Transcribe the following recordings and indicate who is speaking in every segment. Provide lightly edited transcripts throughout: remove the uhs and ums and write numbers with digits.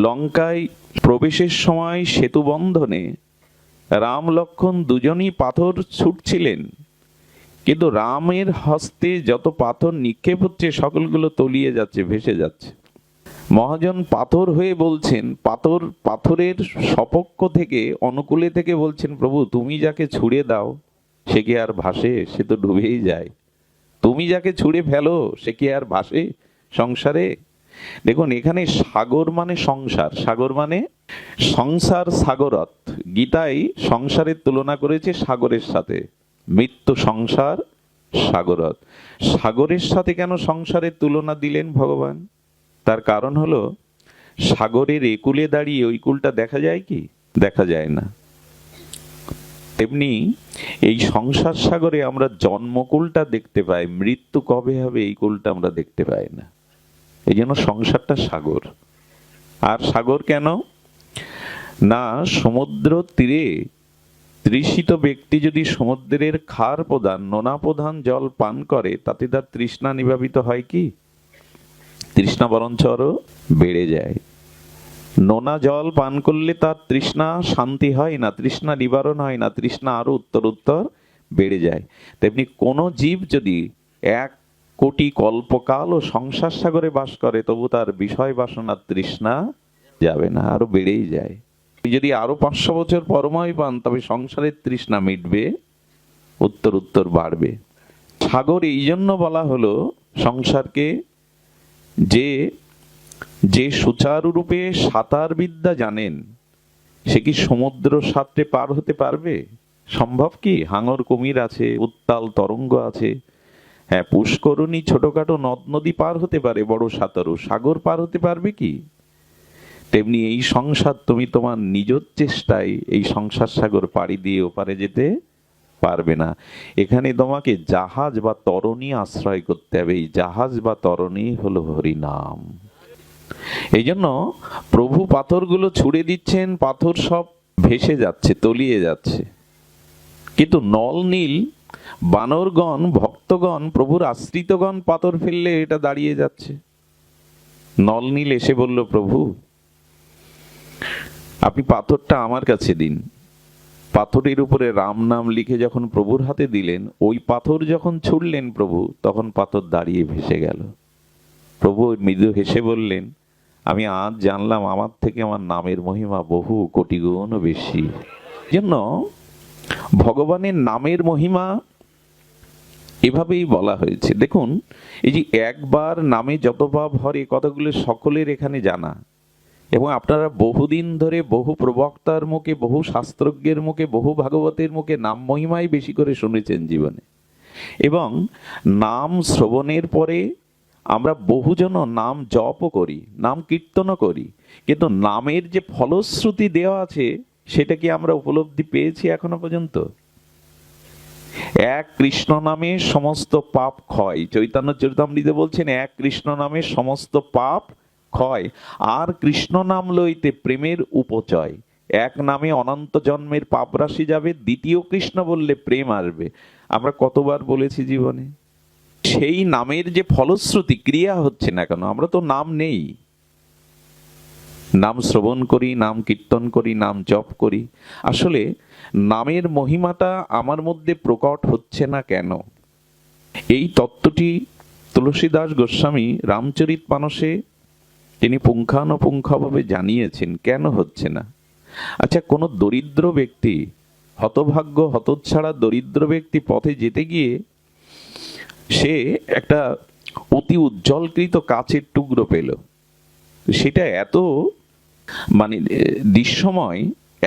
Speaker 1: লঙ্কায় প্রবেশের সময় সেতু বন্ধনে রাম লক্ষ্মণ দুজনই পাথর ছুটছিলেন, কিন্তু রামের হস্তে যত পাথর নিক্ষেপ হচ্ছে সকলগুলো তলিয়ে যাচ্ছে, ভেসে যাচ্ছে। মহাজন পাথর হয়ে বলছেন, পাথরের সপক্ষ থেকে, অনুকূলে থেকে বলছেন, প্রভু তুমি যাকে ছুড়ে দাও সে কি আর ভাসে? সে তো ডুবেই যায়। তুমি যাকে ছুড়ে ফেলো সে কি আর ভাসে সংসারে? দেখুন, এখানে সাগর মানে সংসার, সাগর মানে সংসার, সাগরত। গীতায় সংসারের তুলনা করেছে সাগরের সাথে। মৃত্যু সংসার সাগরত। সাগরের সাথে কেন সংসারের তুলনা দিলেন ভগবান? তার কারণ হলো, সাগরের একুলে দাঁড়িয়ে ওই কূলটা দেখা যায় কি? দেখা যায় না। তেমনি এই সংসার সাগরে আমরা জন্মকূলটা দেখতে পাই, মৃত্যু কবে হবে এই কূলটা আমরা দেখতে পাই না। এই জন্য সংসারটা সাগর। আর সাগর কেন না, সমুদ্র তীরে তৃষিত ব্যক্তি যদি সমুদ্রের ক্ষার প্রধান, নোনা প্রধান জল পান করে, তাতে তার তৃষ্ণা নিবাপিত হয় কি? তৃষ্ণা বরঞ্চ আরো বেড়ে যায়। নোনা জল পান করলে তার তৃষ্ণা শান্তি হয় না, তৃষ্ণা নিবারণ হয় না, তৃষ্ণা আরো উত্তর বেড়ে যায়। তেমনি কোন জীব যদি 1 কোটি কল্পকাল ও সংসার সাগরে বাস করে, তবু তার বিষয় বাসনার তৃষ্ণা যাবে না, আরো বেড়েই যায়। যদি আরো 500 বছর পরময় পান, তবে সংসারের তৃষ্ণা মিটবে, উত্তর বাড়বে। সাগর এই জন্য বলা হলো সংসারকে, যে সুচারুরূপে সাঁতার বিদ্যা জানেন সে কি সমুদ্র সাঁতরে পার হতে পারবে? সম্ভব কি? হাঙর কুমির আছে, উত্তাল তরঙ্গ আছে, হ্যাঁ পুষ্করণী ছোটখাটো নদ নদী পার হতে পারে বড় সাঁতারু, সাগর পার হতে পারবে কি? তেমনি এই সংসার তুমি তোমার নিজ চেষ্টায় এই সংসার সাগর পাড়ি দিয়ে ওপারে যেতে পারবে না। এখানে তোমাকে জাহাজ বা তরণী আশ্রয় করতে হবে। এই জাহাজ বা তরণী হলো হরিনাম। এই জন্য প্রভু পাথরগুলো ছুড়ে দিচ্ছেন, পাথর সব ভেসে যাচ্ছে, তলিয়ে যাচ্ছে। কিন্তু নল নীল বানরগণ, ভক্তগণ, প্রভুর আশ্রিতগণ পাথর ফেললে এটা দাঁড়িয়ে যাচ্ছে। নল নীল এসে বলল, প্রভু আপনি পাথরটা আমার কাছে দিন। পাথরের উপরে রাম নাম লিখে যখন প্রভুর হাতে দিলেন, ওই পাথর যখন ছুড়লেন প্রভু, তখন পাথর দাঁড়িয়ে ভেসে গেল। প্রভু মৃদু হেসে বললেন, আমি আজ জানলাম আমার থেকে আমার নামের মহিমা বহু কোটি গুণ বেশি। জন্য ভগবানের নামের মহিমা এভাবেই বলা হয়েছে। দেখুন, এই যে একবার নামে যত পাপ হরে, কথাগুলো সকলের এখানে জানা, এবং আপনারা বহুদিন ধরে বহু প্রবক্তার মুখে, বহু শাস্ত্রজ্ঞের মুখে, বহু ভাগবতের মুখে নাম মহিমাই বেশি করে শুনেছেন জীবনে। এবং নাম শ্রবণের পরে আমরা বহুজন নাম জপও করি, নাম কীর্তনও করি, কিন্তু নামের যে ফলশ্রুতি দেওয়া আছে সেটা কি আমরা উপলব্ধি পেয়েছি এখনো পর্যন্ত? এক কৃষ্ণ নামে সমস্ত পাপ ক্ষয়। চৈতন্য চরিতামৃতে বলছেন, এক কৃষ্ণ নামে সমস্ত পাপ ক্ষয়, আর কৃষ্ণ নাম লইতে প্রেমের উপচয়। এক নামে অনন্ত জন্মের পাপ রাশি যাবে, দ্বিতীয় কৃষ্ণ বললে প্রেম আসবে। আমরা কতবার বলেছি জীবনে? সেই নামের যে ফলশ্রুতি, ক্রিয়া হচ্ছে না কেন? আমরা তো নাম নেই, নাম শ্রবণ করি, নাম কীর্তন করি, নাম জপ করি, আসলে নামের মহিমাটা আমার মধ্যে প্রকট হচ্ছে না কেন? এই তত্ত্বটি তুলসীদাস গোস্বামী রামচরিত মানসে তিনি পুঙ্খানুপুঙ্খভাবে জানিয়েছেন কেন হচ্ছে না। আচ্ছা, কোনো দরিদ্র ব্যক্তি, হতভাগ্য হতচ্ছাড়া দরিদ্র ব্যক্তি পথে যেতে গিয়ে সে একটা অতি উজ্জ্বলকৃত কাচের টুকরো পেল, সেটা এত দৃশ্যময়,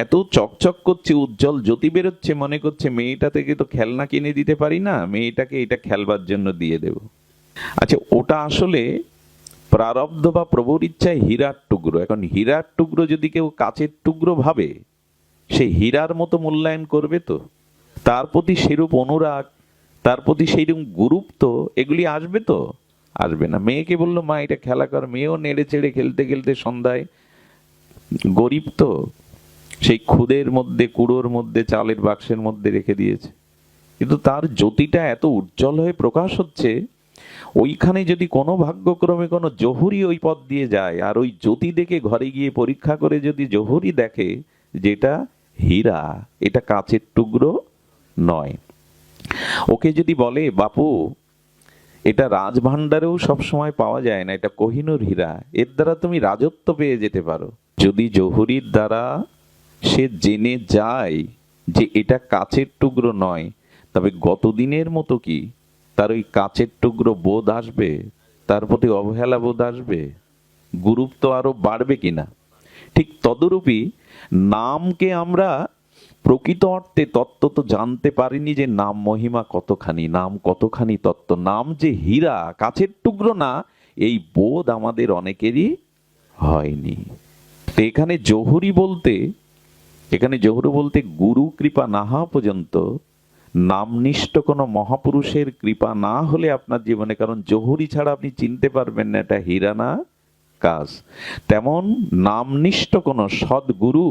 Speaker 1: এত চকচক করছে, উজ্জ্বল জ্যোতি বেরোচ্ছে, মনে করছে মেয়েটা থেকে তো খেলনা কিনে দিতে পারি না, মেয়েটাকে এটা খেলবার জন্য দিয়ে দেব। আচ্ছা, ওটা আসলে প্রারব্ধ বা প্রভুর ইচ্ছায় হীরার টুকরো। এখন হীরার টুকরো যদি কেউ কাচের টুকরো ভাবে, সে হীরার মতো মূল্যায়ন করবে তো? তার প্রতি সেরূপ অনুরাগ, তার প্রতি সেইরকম গুরুত্ব এগুলি আসবে তো? আসবে না। মেয়েকে বললো, মা এটা খেলা কর, মেয়েও নেড়ে চেড়ে খেলতে খেলতে সন্ধ্যায়, গরিব তো, সেই খুদের মধ্যে, কুড়োর মধ্যে, চালের বাক্সের মধ্যে রেখে দিয়েছে, কিন্তু তার জ্যোতিটা এত উজ্জ্বল হয়ে প্রকাশ হচ্ছে ওইখানে যদি কোনো ভাগ্যক্রমে কোনো জহুরি ওই পথ দিয়ে যায়, আর ওই জ্যোতি দেখে ঘরে গিয়ে পরীক্ষা করে যদি জহুরি দেখে যেটা হীরা, এটা কাচের টুকরো নয়, ওকে যদি বলে বাপু এটা রাজভাণ্ডারেও সবসময় পাওয়া যায় না, এটা কোহিনূর হীরা, এর দ্বারা তুমি রাজত্ব পেয়ে যেতে পারো। যদি জহুরির দ্বারা সে জেনে যায় যে এটা কাচের টুকরো নয়, তবে গতদিনের মতো কি তার ওই কাচের টুকরো বোধ আসবে, তার প্রতি অবহেলা বোধ আসবে, গুরুত্ব আরো বাড়বে কিনা? ঠিক তদরূপই নামকে আমরা প্রকৃত অর্থে তত্ত্ব তো জানতে পারিনি যে নাম মহিমা কতখানি, নাম কতখানি তত্ত্ব, নাম যে হীরা কাচের টুকরো না, এই বোধ আমাদের অনেকেরই হয়নি। তো এখানে জহুরি বলতে গুরু কৃপা না হওয়া পর্যন্ত, নামনিষ্ঠ কোনো মহাপুরুষের কৃপা না হলে আপনার জীবনে, কারণ জহুরি ছাড়া আপনি চিনতে পারবেন না এটা হীরা না কাজ, তেমন নামনিষ্ঠ কোনো সদ্গুরু,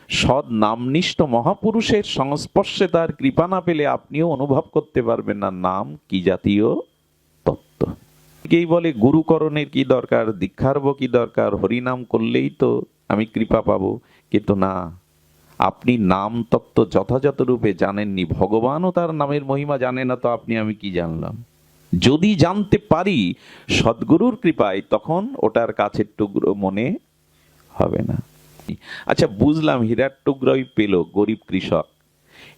Speaker 1: সৎ নামনিষ্ঠ মহাপুরুষের সংস্পর্শে তার কৃপা না পেলে আপনিও অনুভব করতে পারবেন না নাম কি জাতীয় তত্ত্ব। কেই বলে গুরুকরণের কি দরকার, দীক্ষার কি দরকার, হরিনাম করলেই তো আমি কৃপা পাবো। কিন্তু না, আপনি নাম তত্ত্ব যথাযথ রূপে জানেননি, ভগবানও তার নামের মহিমা জানে না, তো আপনি আমি কি জানলাম? যদি জানতে পারি সদ্গুরুর কৃপায়, তখন ওটার কাছের টুকরো মনে হবে না। আচ্ছা বুঝলাম, হীরার টুকরোই পেল গরিব কৃষক,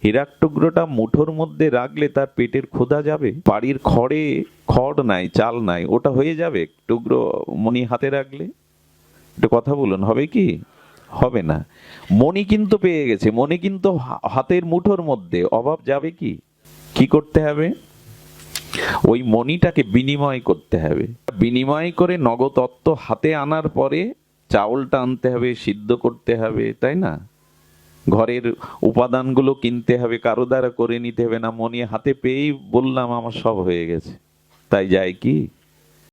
Speaker 1: হীরার টুকরোটা মুঠোর মধ্যে রাখলে তার পেটের ক্ষুধা যাবে? বাড়ির খড় নাই, চাল নাই, ওটা হয়ে যাবে টুকরো মণি হাতে রাখলে? একটু কথা বলুন, হবে কি? হবে না। মণি কিন্তু পেয়ে গেছে, মণি কিন্তু হাতের মুঠোর মধ্যে, অভাব যাবে কি? কি করতে হবে? ওই মণিটাকে বিনিময় করতে হবে, বিনিময় করে নগদত্ব হাতে আনার পরে চাউলটা আনতে হবে, সিদ্ধ করতে হবে, তাই না? ঘরের উপাদানগুলো কিনতে হবে, কারো দ্বারা করে নিতে হবে না। মণি হাতে পেয়েই বললাম আমার সব হয়ে গেছে, তাই যায় কি?